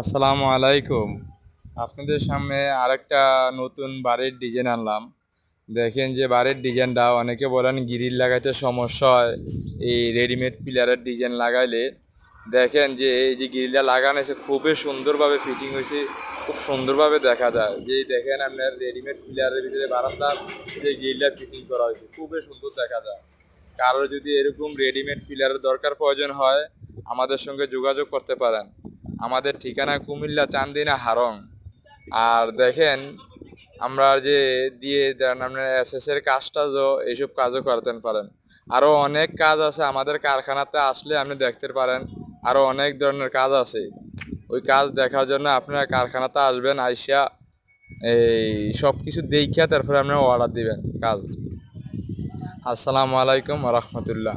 আসসালামু আলাইকুম। আপনাদের সামনে আরেকটা নতুন বাড়ির ডিজাইন আনলাম। দেখেন যে বাড়ির ডিজাইনটা, অনেকে বলেন গ্রিল লাগাইতে সমস্যা হয় এই রেডিমেড পিলারের ডিজাইন লাগাইলে। দেখেন যে এই যে গ্রিলটা লাগানো হয়েছে খুবই সুন্দরভাবে ফিটিং হয়েছে, খুব সুন্দরভাবে দেখা যায়। যে দেখেন আপনার রেডিমেড পিলারের ভিতরে বারান্দার যে গ্রিলটা ফিটিং করা হয়েছে খুবই সুন্দর দেখা যায়। কারো যদি এরকম রেডিমেড পিলারের দরকার প্রয়োজন হয় আমাদের সঙ্গে যোগাযোগ করতে পারেন। আমাদের ঠিকানা কুমিল্লা চান্দিনা হারং। আর দেখেন আমরা যে দিয়ে দেন আপনার এসএস এর কাজটা এইসব কাজও করতে পারেন। আরো অনেক কাজ আছে আমাদের কারখানাতে আসলে আপনি দেখতে পারেন। আরো অনেক ধরনের কাজ আছে, ওই কাজ দেখার জন্য আপনারা কারখানাতে আসবেন, আইসা এই সব কিছু দেখিয়া তারপরে আপনারা অর্ডার দিবেন কাজ। আসসালামু আলাইকুম রহমতুল্লাহ।